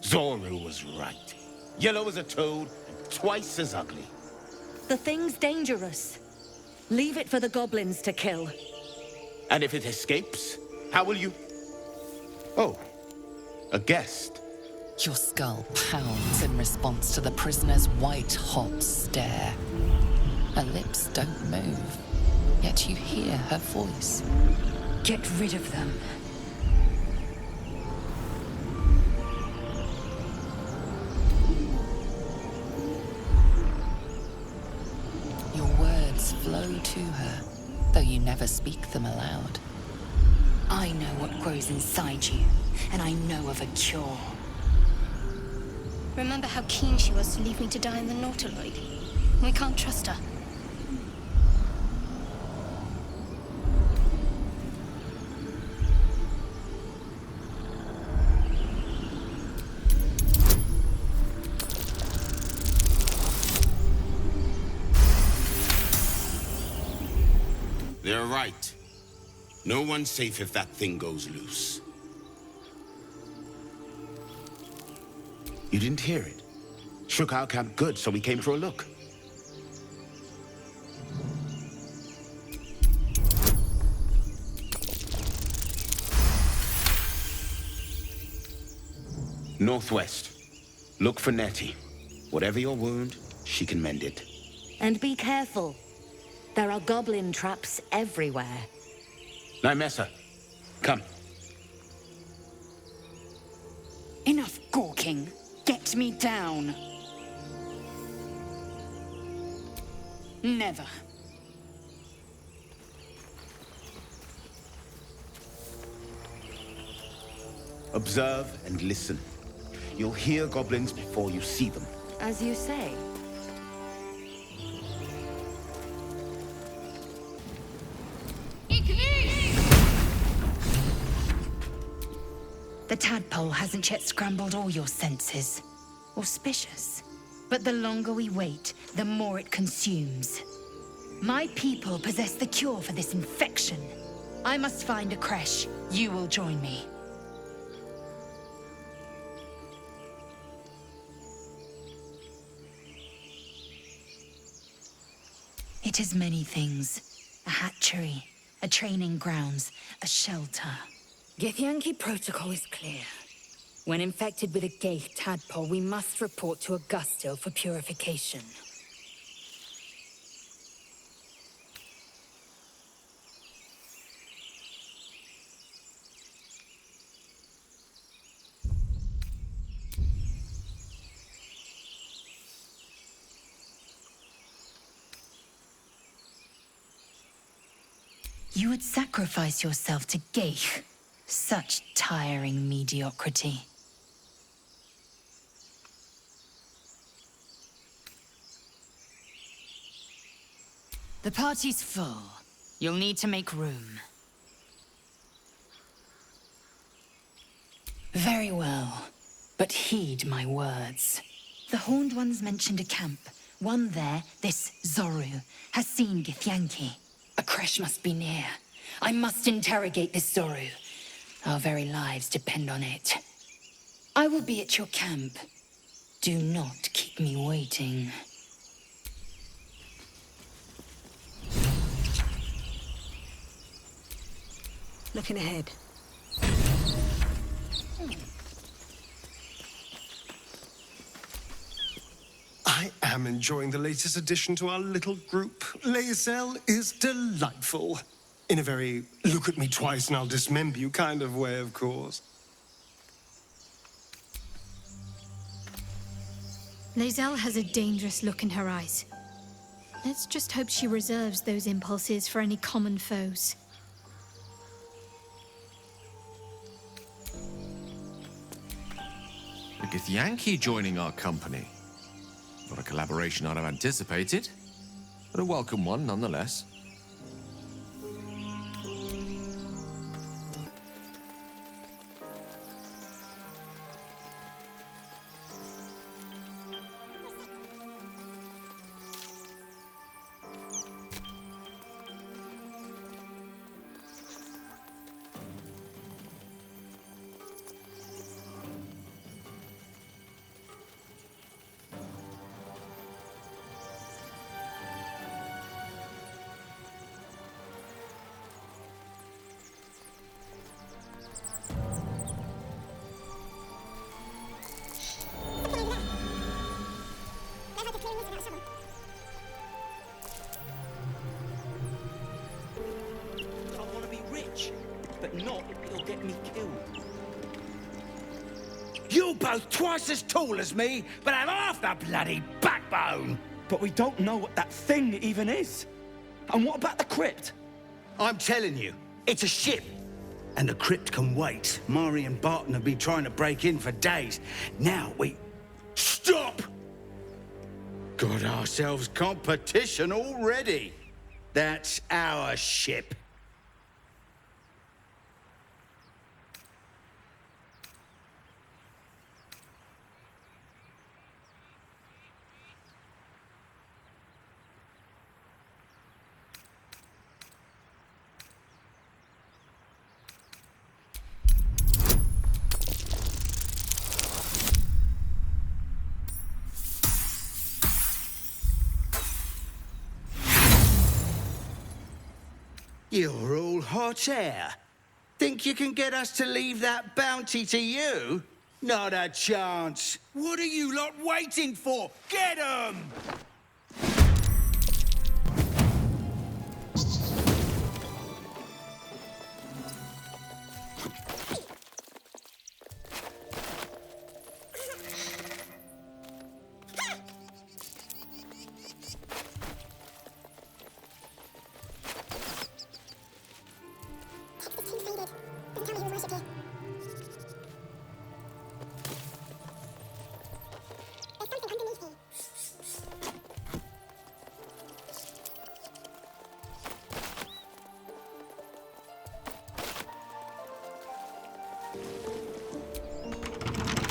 Zoru was right. Yellow as a toad, and twice as ugly. The thing's dangerous. Leave it for the goblins to kill. And if it escapes, how will you... Oh, a guest. Your skull pounds in response to the prisoner's white-hot stare. Her lips don't move, yet you hear her voice. Get rid of them. Your words flow to her, though you never speak them aloud. I know what grows inside you, and I know of a cure. Remember how keen she was to leave me to die in the Nautiloid? We can't trust her. They're right. No one's safe if that thing goes loose. You didn't hear it? Shook our camp good, so we came for a look. Northwest. Look for Nettie. Whatever your wound, she can mend it. And be careful. There are goblin traps everywhere. Nymessa, come. Enough gawking. Get me down. Never. Observe and listen. You'll hear goblins before you see them. As you say. The tadpole hasn't yet scrambled all your senses. Auspicious. But the longer we wait, the more it consumes. My people possess the cure for this infection. I must find a creche. You will join me. It is many things. A hatchery, a training grounds, a shelter. Githyanki protocol is clear. When infected with a Gaith tadpole, we must report to Augustil for purification. You would sacrifice yourself to Gaith. Such tiring mediocrity. The party's full. You'll need to make room. Very well, but heed my words. The Horned Ones mentioned a camp. One there, this Zoru, has seen Githyanki. A creche must be near. I must interrogate this Zoru. Our very lives depend on it. I will be at your camp. Do not keep me waiting. Looking ahead. I am enjoying the latest addition to our little group. Leisel is delightful. In a very look at me twice and I'll dismember you kind of way, of course. Lae'zel has a dangerous look in her eyes. Let's just hope she reserves those impulses for any common foes. A Githyanki joining our company. Not a collaboration I'd have anticipated, but a welcome one nonetheless. not, it'll get me killed. You're both twice as tall as me, but have half the bloody backbone! But we don't know what that thing even is. And what about the crypt? I'm telling you, it's a ship. And the crypt can wait. Mari and Barton have been trying to break in for days. Now we... Stop! Got ourselves competition already. That's our ship. You're all hot air. Think you can get us to leave that bounty to you? Not a chance. What are you lot waiting for? Get 'em!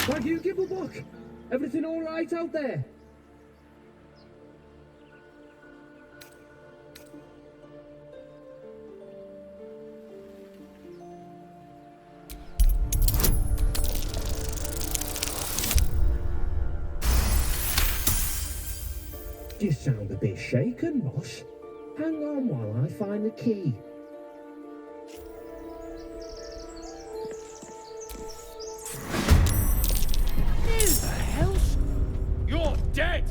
Why do you give a book? Everything all right out there? You sound a bit shaken, Ross. Hang on while I find the key. You're dead!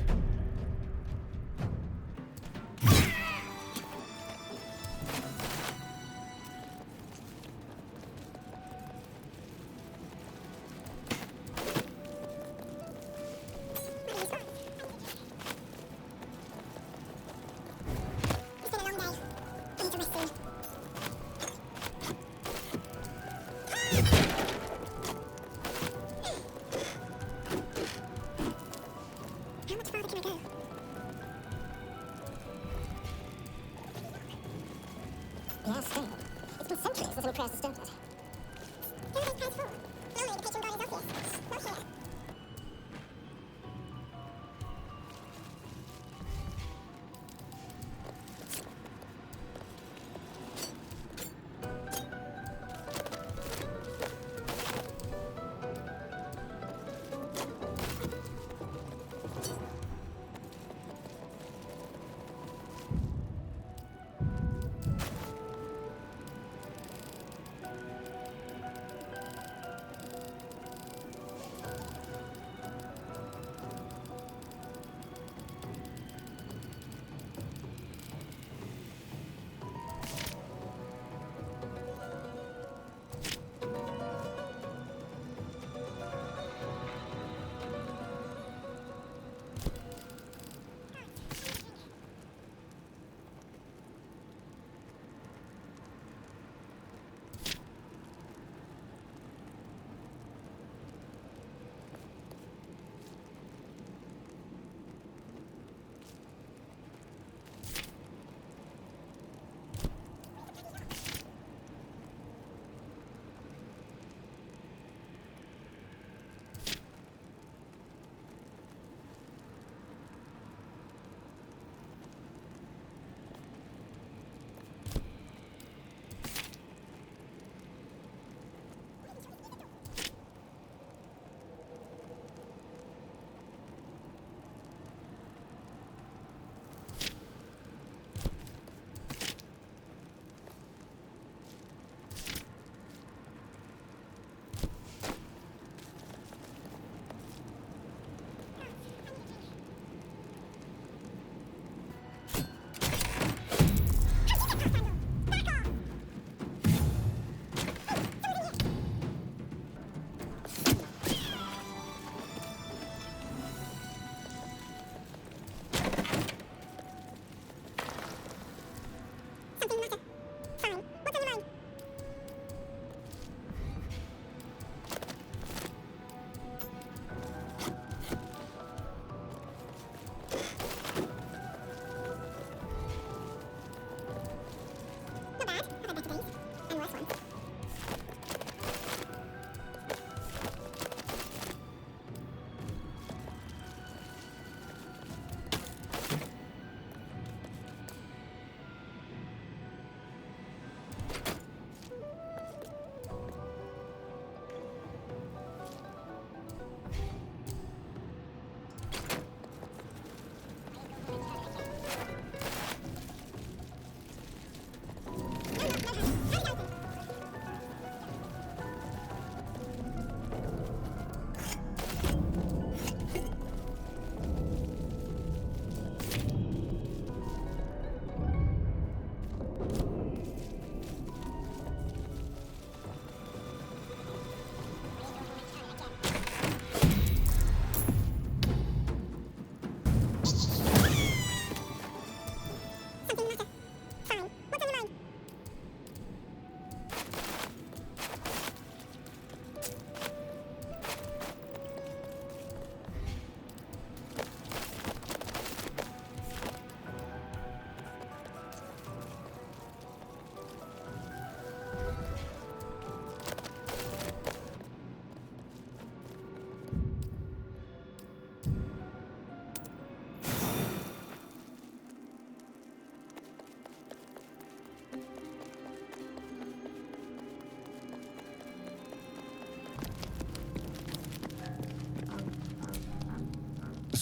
It's been a long day. I need to rest soon.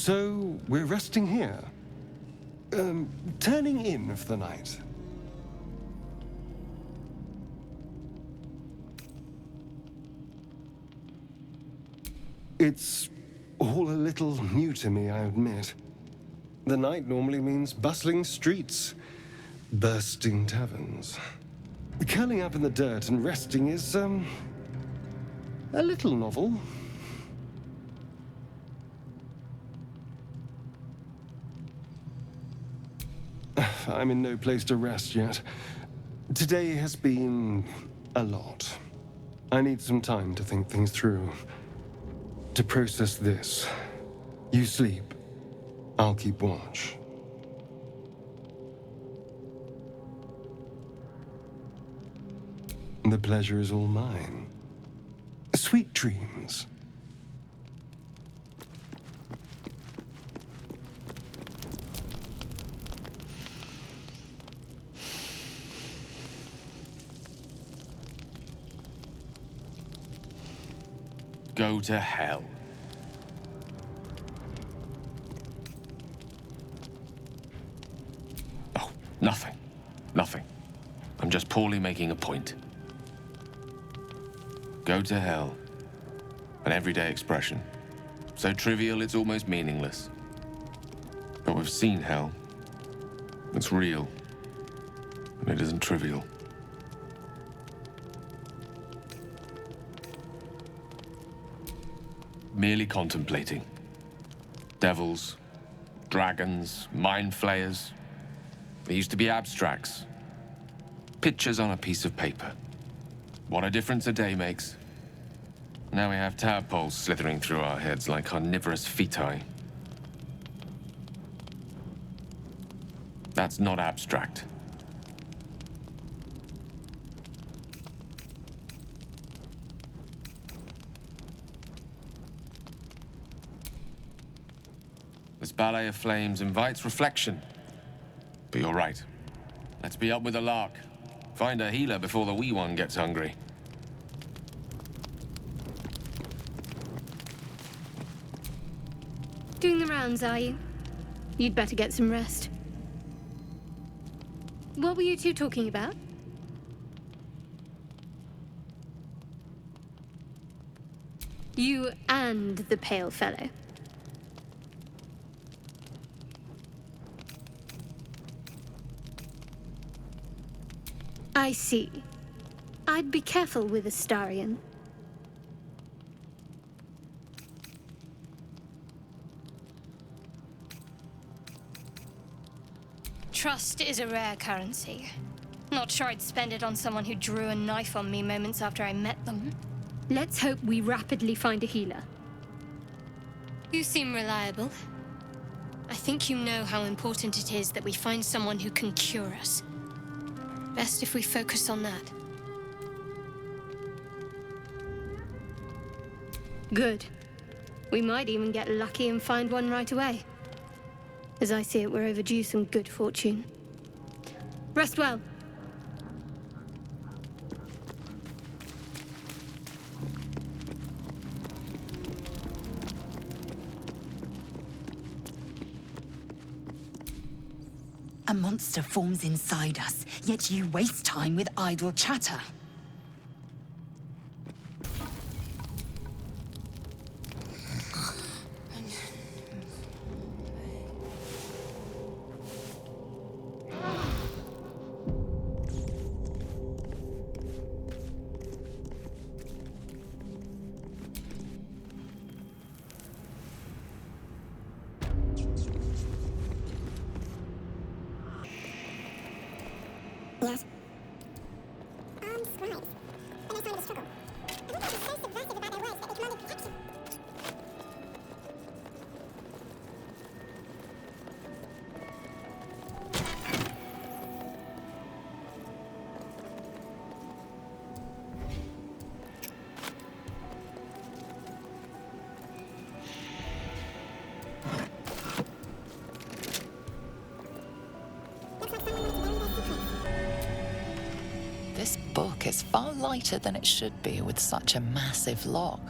So, we're resting here. Turning in for the night. It's all a little new to me, I admit. The night normally means bustling streets, bursting taverns. Curling up in the dirt and resting is, a little novel. I'm in no place to rest yet. Today has been a lot. I need some time to think things through. To process this. You sleep. I'll keep watch. The pleasure is all mine. Sweet dreams. Go to hell. Oh, nothing. Nothing. I'm just poorly making a point. Go to hell. An everyday expression. So trivial it's almost meaningless. But we've seen hell. It's real. And it isn't trivial. Merely contemplating. Devils, dragons, mind flayers. They used to be abstracts. Pictures on a piece of paper. What a difference a day makes. Now we have tadpoles slithering through our heads like carnivorous feti. That's not abstract. This ballet of flames invites reflection. But you're right. Let's be up with the lark. Find a healer before the wee one gets hungry. Doing the rounds, are you? You'd better get some rest. What were you two talking about? You and the pale fellow. I see. I'd be careful with Astarion. Trust is a rare currency. Not sure I'd spend it on someone who drew a knife on me moments after I met them. Let's hope we rapidly find a healer. You seem reliable. I think you know how important it is that we find someone who can cure us. Best if we focus on that. Good. We might even get lucky and find one right away. As I see it, we're overdue some good fortune. Rest well. A monster forms inside us, yet you waste time with idle chatter. Yes. Scribes. And I find it a struggle. I think they're so subversive about their words that they command protection. This book is far lighter than it should be with such a massive log.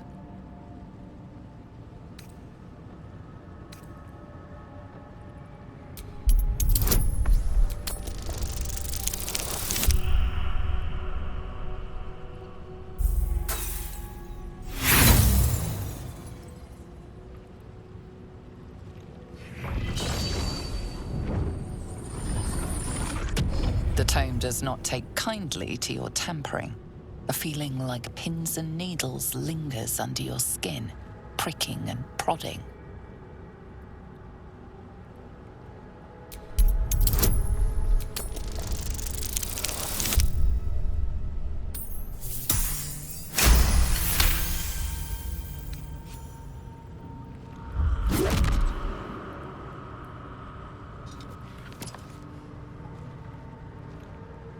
tome does not take kindly to your tampering. A feeling like pins and needles lingers under your skin, pricking and prodding.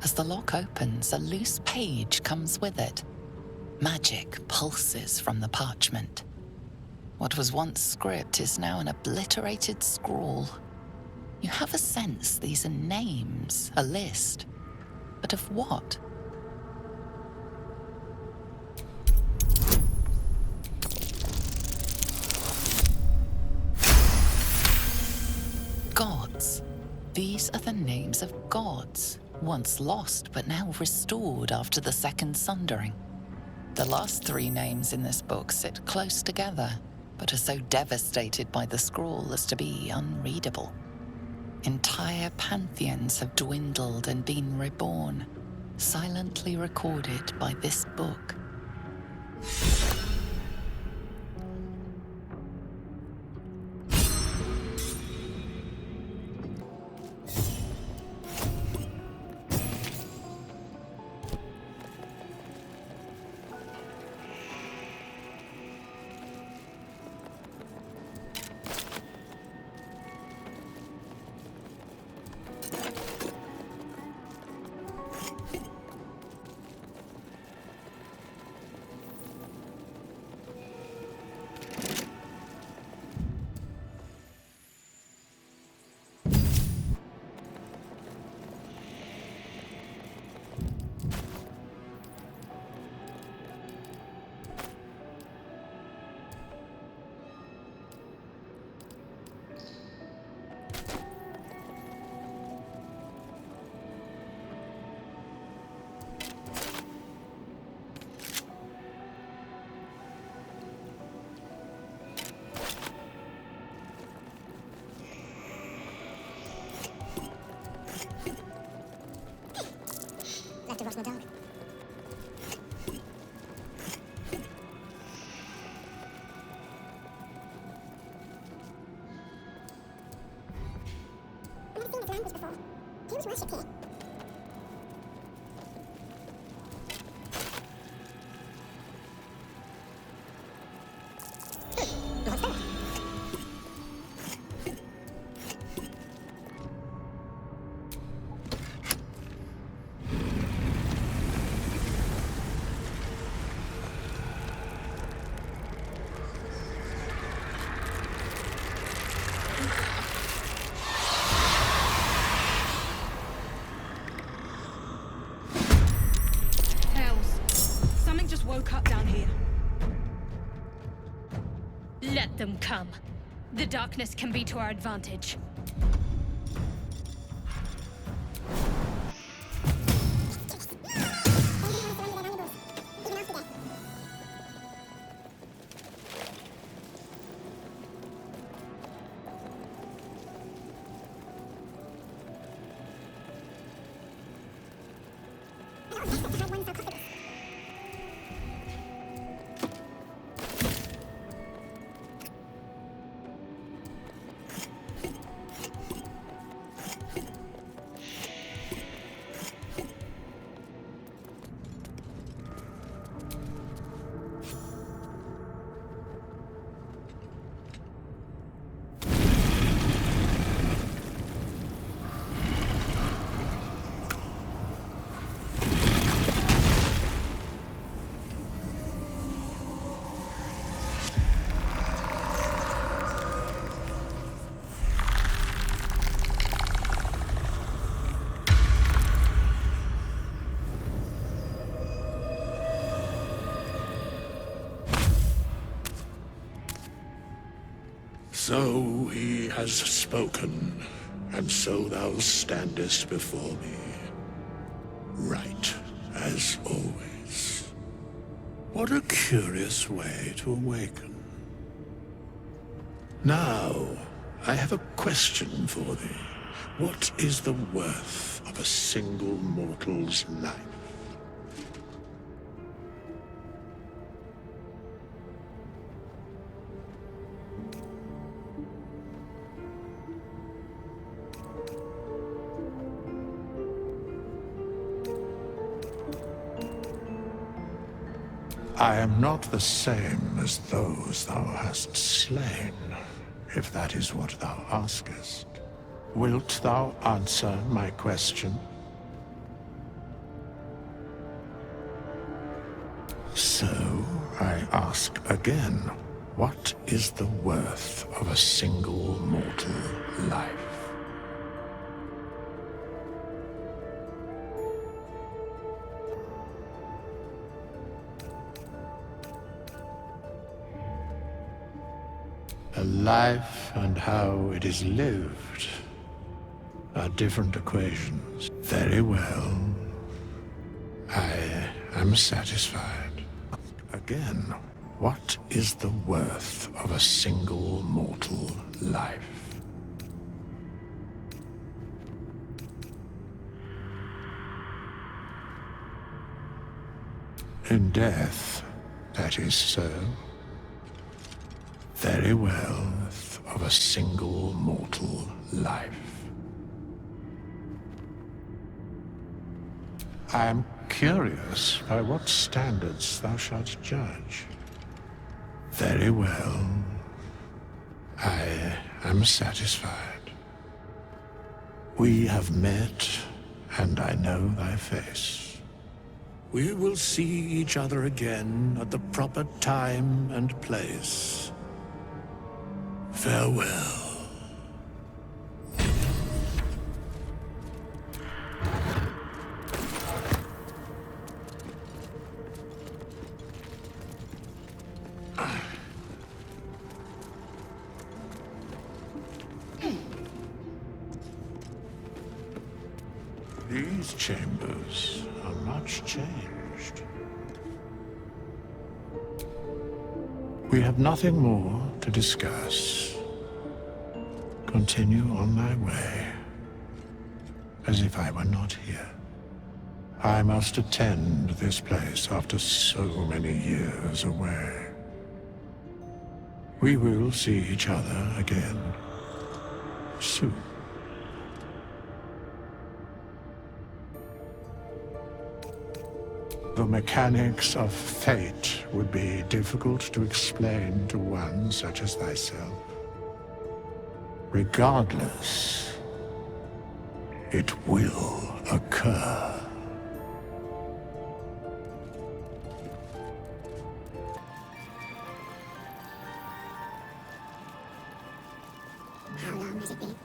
As the lock opens, a loose page comes with it. Magic pulses from the parchment. What was once script is now an obliterated scrawl. You have a sense these are names, a list. But of what? Gods. These are the names of gods. Once lost, but now restored after the Second Sundering. The last three names in this book sit close together, but are so devastated by the scrawl as to be unreadable. Entire pantheons have dwindled and been reborn, silently recorded by this book. Left to watch my dog. I've never seen this language before. Who's worshipped here? What's that? Woke up down here. Let them come. The darkness can be to our advantage. So he has spoken, and so thou standest before me, right as always. What a curious way to awaken. Now, I have a question for thee. What is the worth of a single mortal's life? I am not the same as those thou hast slain, if that is what thou askest. Wilt thou answer my question? So, I ask again, what is the worth of a single mortal life? A life and how it is lived are different equations. Very well. I am satisfied. Again, what is the worth of a single mortal life? In death, that is so. Very well, of a single mortal life. I am curious by what standards thou shalt judge. Very well. I am satisfied. We have met, and I know thy face. We will see each other again at the proper time and place. Farewell. These chambers are much changed. We have nothing more to discuss. Continue on thy way, as if I were not here. I must attend this place after so many years away. We will see each other again soon. The mechanics of fate would be difficult to explain to one such as thyself. Regardless, it will occur. How long has it been?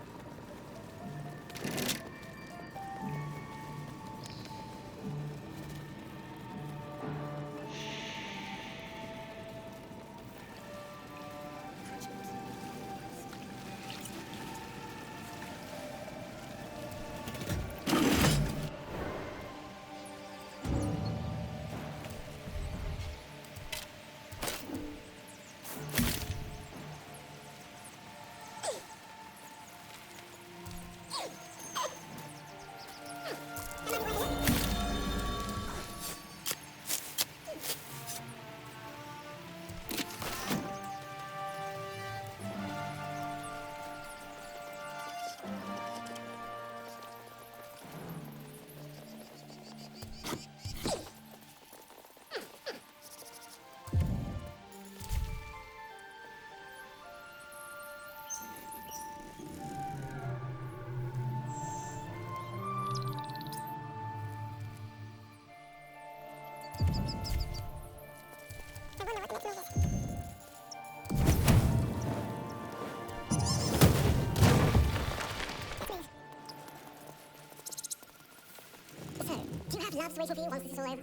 Love's waiting for you once this is all over. You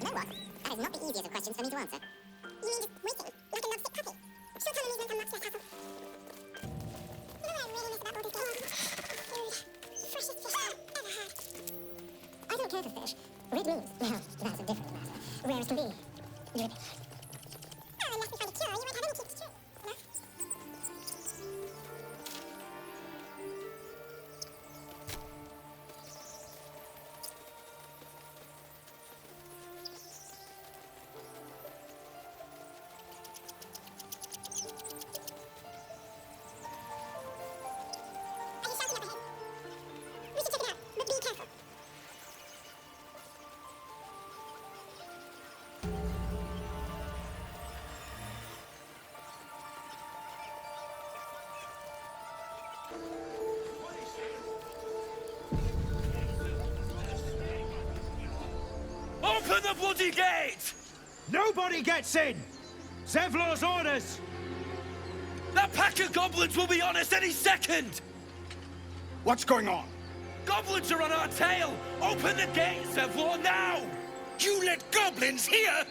know what? That is not the easiest of questions for me to answer. You mean just waiting, like a lovesick puppy? She'll tell me when I'm much less hassle. You know what I really miss about all this game? Freshest fish I've ever had. I don't care for fish. Red meat, well, that's a different matter. Rare as can be. You're a bit... Oh, unless we find a cure, you won't have any keeps true. No? Open the bloody gate! Nobody gets in! Zevlor's orders! That pack of goblins will be on us any second! What's going on? Goblins are on our tail! Open the gate, Zevlor, now! You let goblins here?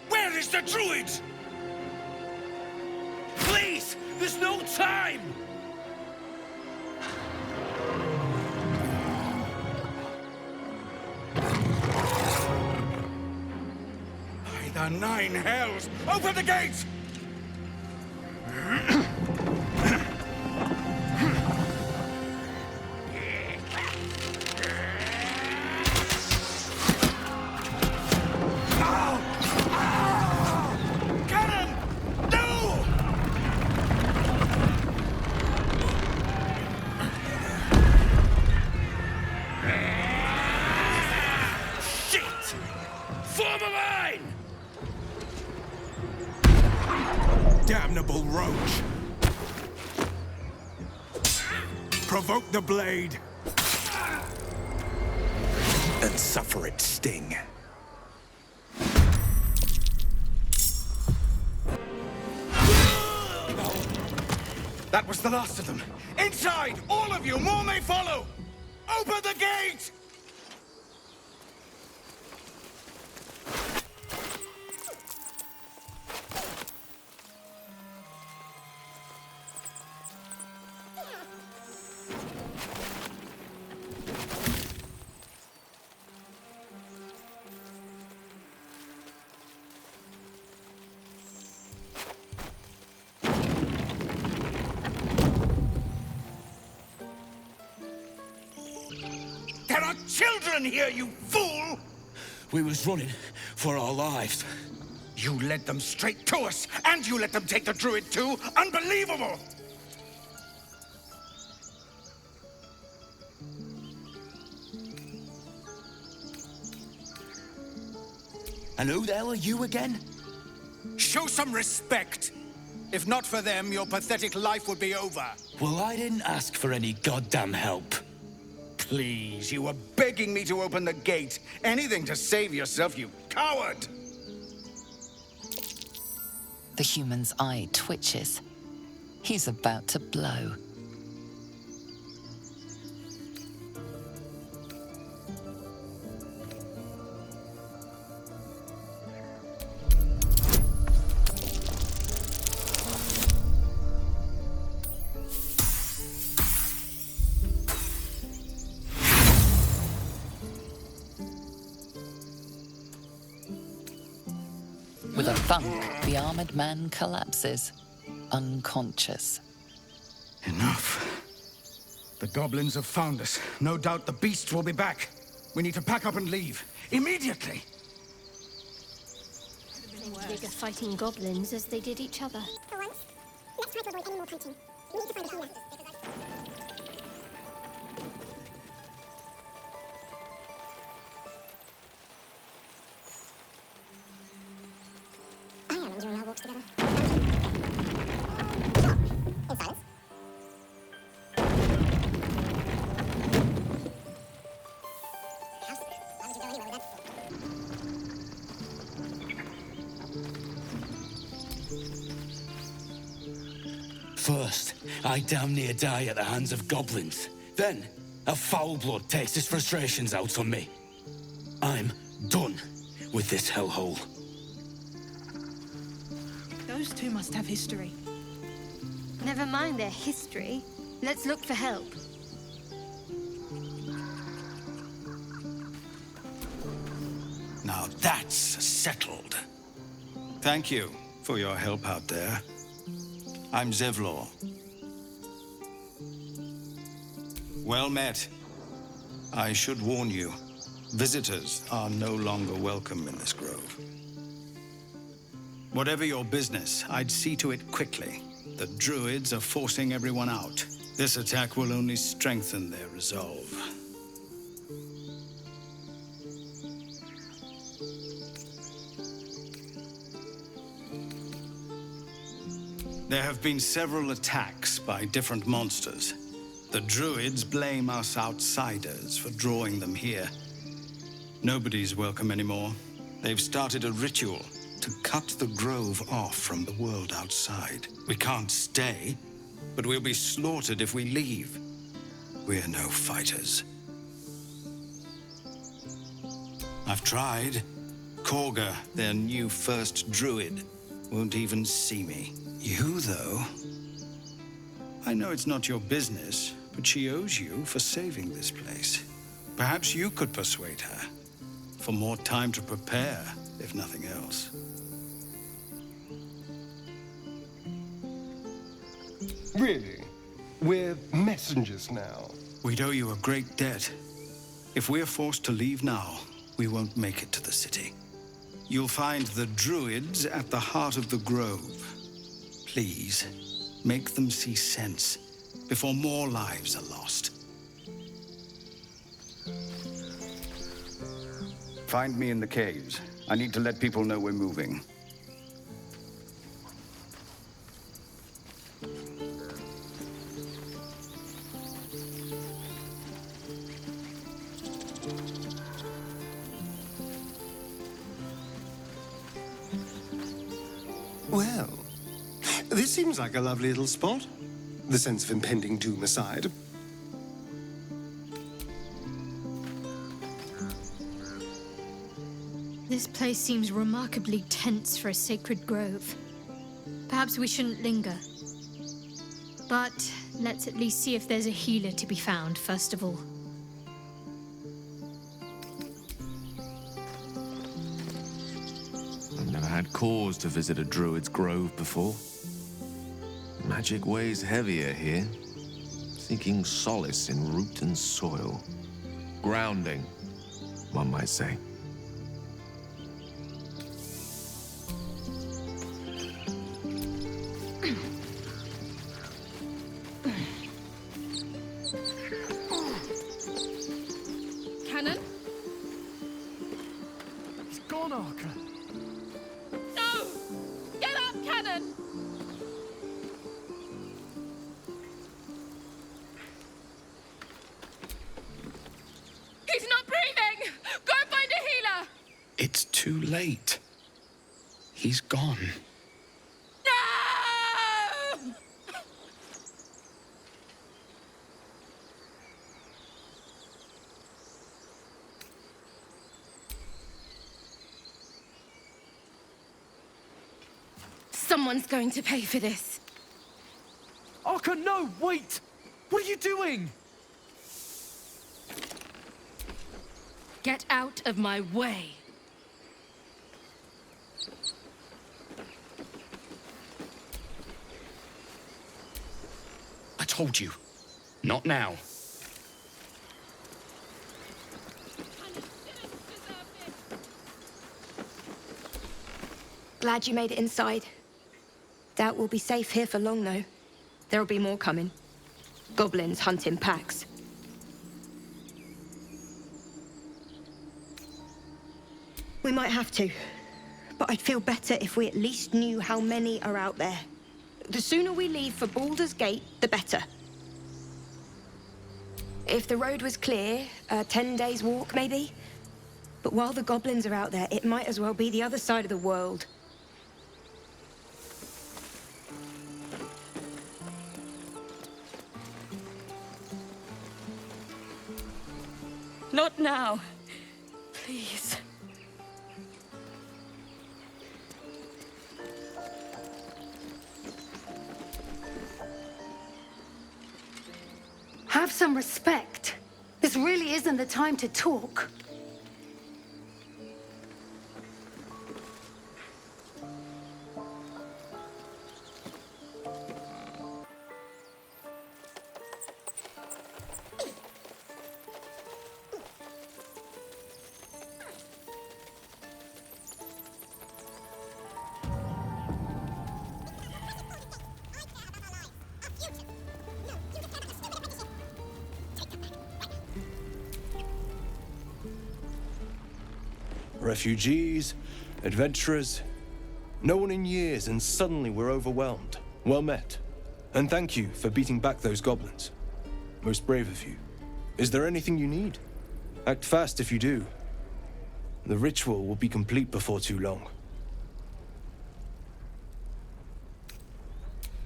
Where is the druid? Please! There's no time! By the nine hells! Open the gates! Damnable roach! Provoke the blade! And suffer its sting. That was the last of them. Inside! All of you! More may follow! Open the gate! There are children here, you fool! We was running for our lives. You led them straight to us, and you let them take the druid too? Unbelievable! And who the hell are you again? Show some respect! If not for them, your pathetic life would be over. Well, I didn't ask for any goddamn help. Please, you were begging me to open the gate. Anything to save yourself, you coward! The human's eye twitches. He's about to blow. With a thunk, the armored man collapses, unconscious. Enough. The goblins have found us. No doubt the beasts will be back. We need to pack up and leave. Immediately! Bigger fighting goblins as they did each other. For once, let's try to avoid any more punching. We need to find a healer. I am enjoying our walks together. In silence. Why would you go anywhere with that? First, I damn near die at the hands of goblins. Then, a foul blood takes his frustrations out on me. I'm done with this hellhole. Those two must have history. Never mind their history. Let's look for help. Now that's settled. Thank you for your help out there. I'm Zevlor. Well met. I should warn you, visitors are no longer welcome in this grove. Whatever your business, I'd see to it quickly. The druids are forcing everyone out. This attack will only strengthen their resolve. There have been several attacks by different monsters. The Druids blame us outsiders for drawing them here. Nobody's welcome anymore. They've started a ritual to cut the grove off from the world outside. We can't stay, but we'll be slaughtered if we leave. We're no fighters. I've tried. Korga, their new first druid, won't even see me. You, though... I know it's not your business, but she owes you for saving this place. Perhaps you could persuade her. For more time to prepare, if nothing else. Really? We're messengers now. We'd owe you a great debt. If we're forced to leave now, we won't make it to the city. You'll find the Druids at the heart of the grove. Please, make them see sense before more lives are lost. Find me in the caves. I need to let people know we're moving. Well, this seems like a lovely little spot. The sense of impending doom aside. This place seems remarkably tense for a sacred grove. Perhaps we shouldn't linger. But let's at least see if there's a healer to be found, first of all. I've never had cause to visit a druid's grove before. Magic weighs heavier here, seeking solace in root and soil. Grounding, one might say. Cannon? It's gone, Arca. No! Get up, Cannon! He's not breathing! Go find a healer! It's too late. He's gone. No! Someone's going to pay for this. Arca, no, wait! What are you doing? Get out of my way. I told you. Not now. Glad you made it inside. Doubt we'll be safe here for long, though. There'll be more coming. Goblins hunt in packs. We might have to, but I'd feel better if we at least knew how many are out there. The sooner we leave for Baldur's Gate, the better. If the road was clear, 10 days walk, maybe? But while the goblins are out there, it might as well be the other side of the world. Not now. Please. Have some respect. This really isn't the time to talk. Refugees, adventurers, no one in years, and suddenly we're overwhelmed. Well met. And thank you for beating back those goblins. Most brave of you. Is there anything you need? Act fast if you do. The ritual will be complete before too long.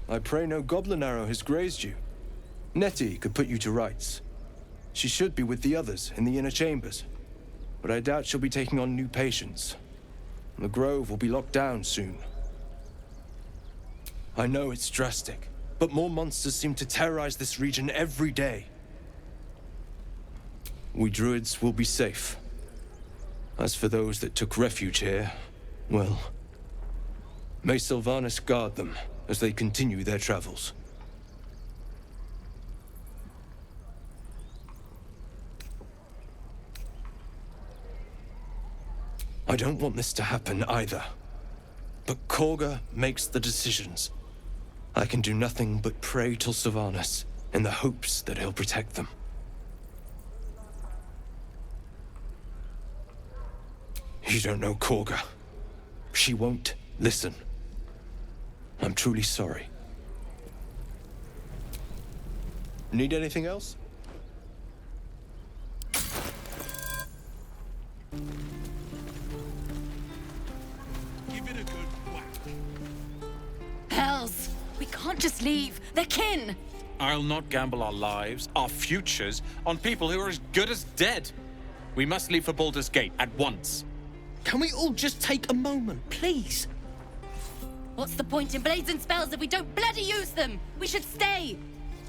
I pray no goblin arrow has grazed you. Nettie could put you to rights. She should be with the others in the inner chambers, but I doubt she'll be taking on new patients. The grove will be locked down soon. I know it's drastic, but more monsters seem to terrorize this region every day. We druids will be safe. As for those that took refuge here, well, may Sylvanas guard them as they continue their travels. I don't want this to happen either. But Korga makes the decisions. I can do nothing but pray to Sylvanas in the hopes that he'll protect them. You don't know Korga. She won't listen. I'm truly sorry. Need anything else? Give it a good whack. Hells! We can't just leave. They're kin! I'll not gamble our lives, our futures, on people who are as good as dead. We must leave for Baldur's Gate at once. Can we all just take a moment, please? What's the point in blades and spells if we don't bloody use them? We should stay!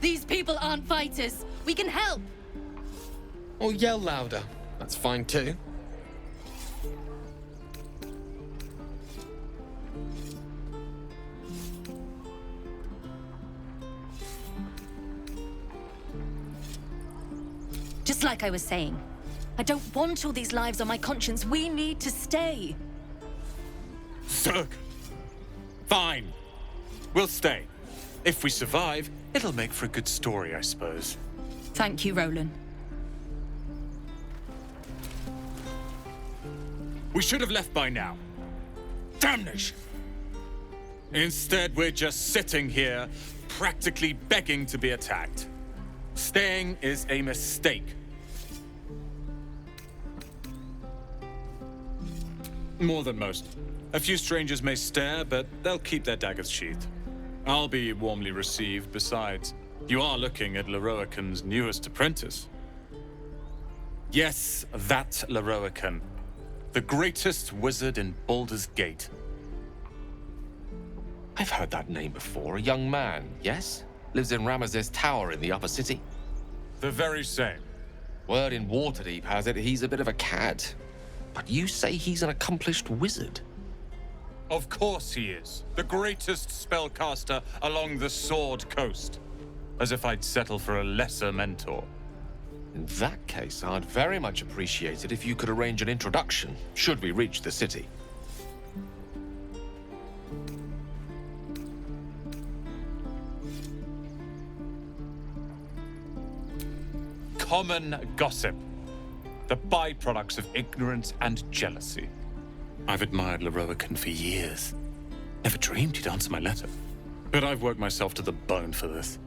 These people aren't fighters. We can help! Or yell louder. That's fine too. Just like I was saying, I don't want all these lives on my conscience. We need to stay. Zerg! Fine. We'll stay. If we survive, it'll make for a good story, I suppose. Thank you, Roland. We should have left by now. Damnation! Instead, we're just sitting here, practically begging to be attacked. Staying is a mistake. More than most. A few strangers may stare, but they'll keep their daggers sheathed. I'll be warmly received. Besides, you are looking at Leroican's newest apprentice. Yes, that Leroican. The greatest wizard in Baldur's Gate. I've heard that name before. A young man, yes? Lives in Ramazes Tower in the upper city. The very same. Word in Waterdeep has it he's a bit of a cad. But you say he's an accomplished wizard. Of course he is. The greatest spellcaster along the Sword Coast. As if I'd settle for a lesser mentor. In that case, I'd very much appreciate it if you could arrange an introduction, should we reach the city. Common gossip. The byproducts of ignorance and jealousy. I've admired Leroican for years. Never dreamed he'd answer my letter. But I've worked myself to the bone for this.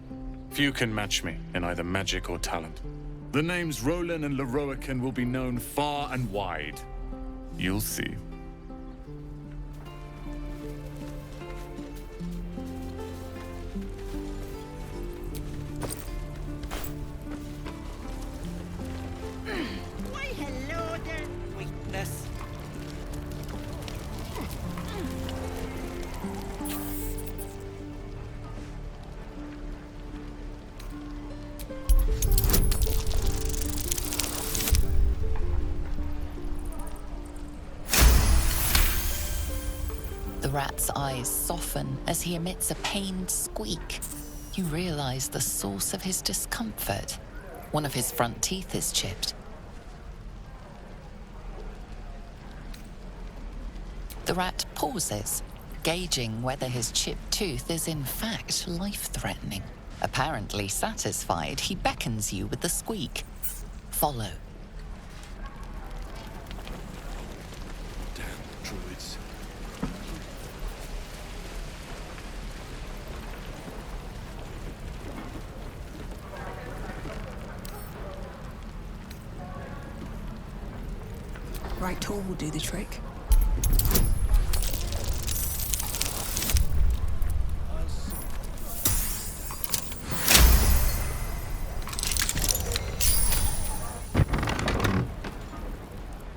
Few can match me in either magic or talent. The names Roland and Leroican will be known far and wide. You'll see. Why, hello there, weakness. The rat's eyes soften as he emits a pained squeak. You realize the source of his discomfort. One of his front teeth is chipped. The rat pauses, gauging whether his chipped tooth is in fact life-threatening. Apparently satisfied, he beckons you with the squeak. Follow. Damn druids. Right tool will do the trick.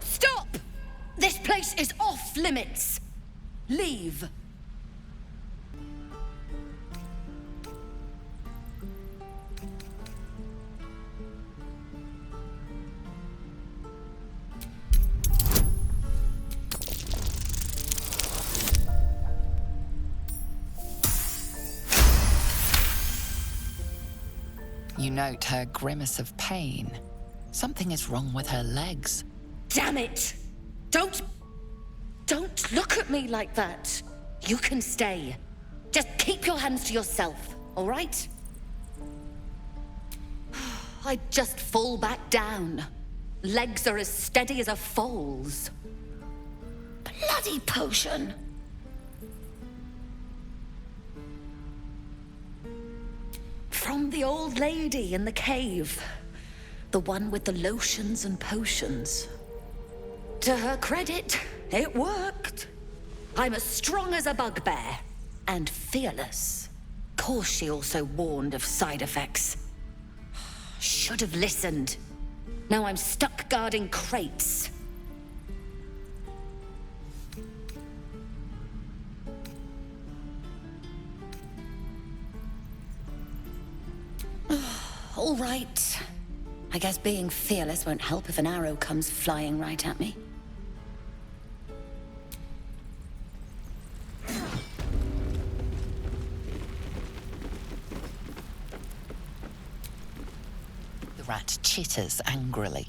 Stop! This place is off limits. Leave. You note her grimace of pain. Something is wrong with her legs. Damn it! Don't look at me like that. You can stay. Just keep your hands to yourself, all right? I just fall back down. Legs are as steady as a foal's. Bloody potion! From the old lady in the cave. The one with the lotions and potions. To her credit, it worked. I'm as strong as a bugbear. And fearless. Course she also warned of side effects. Should have listened. Now I'm stuck guarding crates. All right. I guess being fearless won't help if an arrow comes flying right at me. The rat chitters angrily.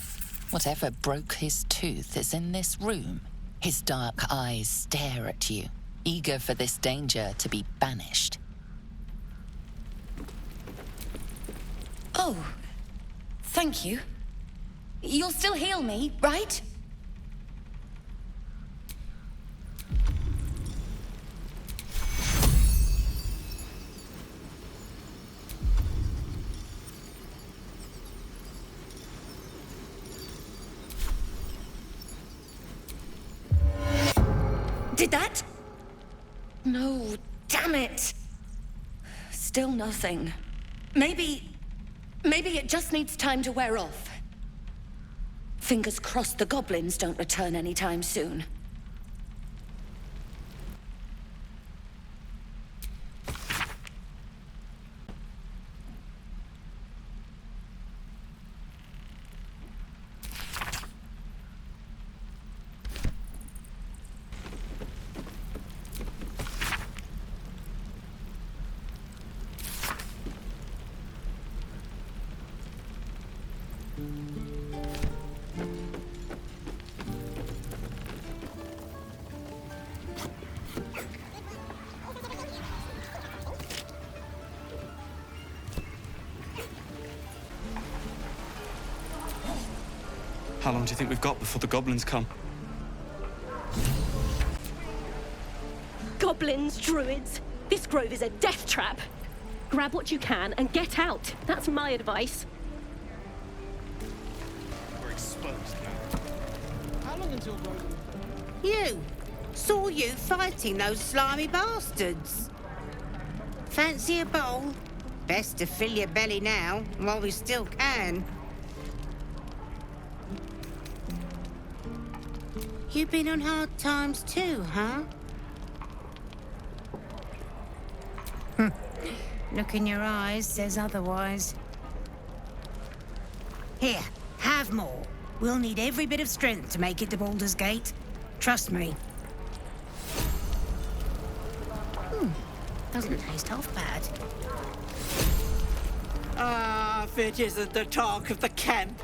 Whatever broke his tooth is in this room. His dark eyes stare at you, eager for this danger to be banished. Oh, thank you. You'll still heal me, right? Did that? No, damn it. Still nothing. Maybe it just needs time to wear off. Fingers crossed the goblins don't return anytime soon. How long do you think we've got before the goblins come? Goblins, druids. This grove is a death trap. Grab what you can and get out. That's my advice. We're exposed now. How long until grove? You! Saw you fighting those slimy bastards. Fancy a bowl? Best to fill your belly now, while we still can. You been on hard times too, huh? Look in your eyes says otherwise. Here, have more. We'll need every bit of strength to make it to Baldur's Gate. Trust me. Doesn't taste half bad. Ah, if it isn't the talk of the camp.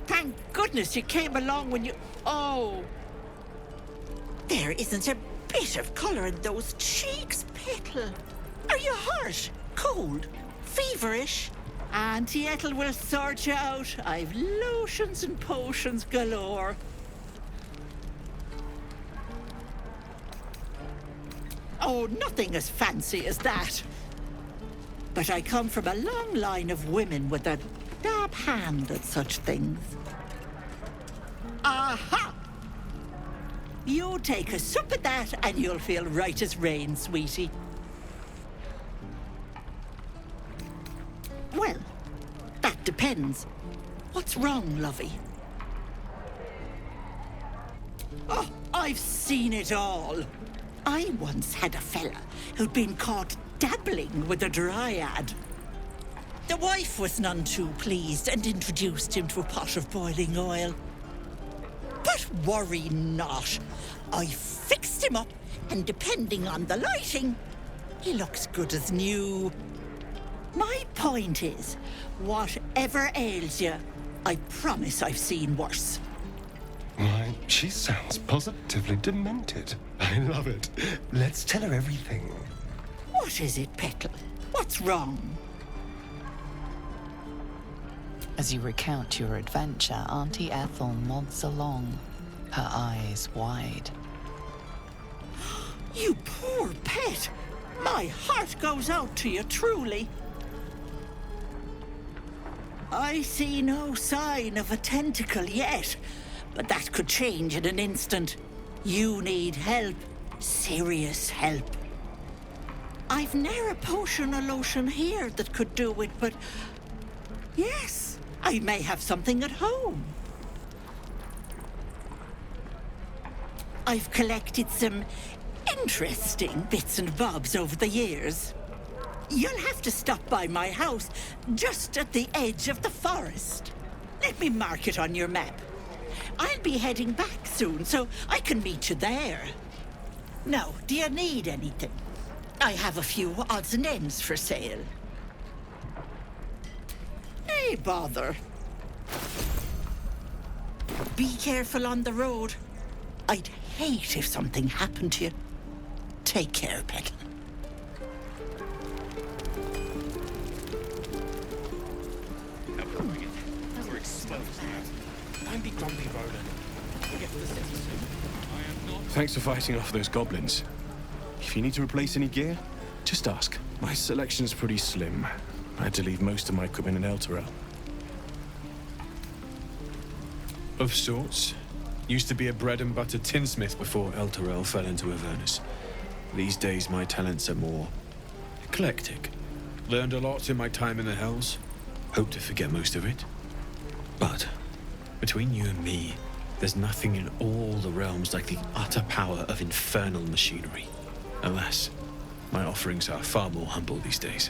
Thank goodness you came along when you... Oh! There isn't a bit of colour in those cheeks, Petal. Are you hurt? Cold? Feverish? Auntie Ethel will sort you out. I've lotions and potions galore. Oh, nothing as fancy as that. But I come from a long line of women with a dab hand at such things. Aha! You take a sup of that and you'll feel right as rain, sweetie. Well, that depends. What's wrong, lovey? Oh, I've seen it all. I once had a fella who'd been caught dabbling with a dryad. The wife was none too pleased and introduced him to a pot of boiling oil. But worry not. I fixed him up, and depending on the lighting, he looks good as new. My point is, whatever ails you, I promise I've seen worse. Why, she sounds positively demented. I love it. Let's tell her everything. What is it, Petal? What's wrong? As you recount your adventure, Auntie Ethel nods along, her eyes wide. You poor pet! My heart goes out to you, truly. I see no sign of a tentacle yet, but that could change in an instant. You need help. Serious help. I've ne'er a potion or lotion here that could do it, but... yes, I may have something at home. I've collected some interesting bits and bobs over the years. You'll have to stop by my house, just at the edge of the forest. Let me mark it on your map. I'll be heading back soon, so I can meet you there. Now, do you need anything? I have a few odds and ends for sale. Hey, bother. Be careful on the road. I'd hate if something happened to you. Take care, Petal. We're exposed now. Don't be grumpy, Roland. We'll get to the city soon. Thanks for fighting off those goblins. If you need to replace any gear, just ask. My selection's pretty slim. I had to leave most of my equipment in Elturel. Of sorts. Used to be a bread and butter tinsmith before Elturel fell into Avernus. These days my talents are more eclectic. Learned a lot in my time in the Hells. Hope to forget most of it. But between you and me, there's nothing in all the realms like the utter power of infernal machinery. Alas, my offerings are far more humble these days.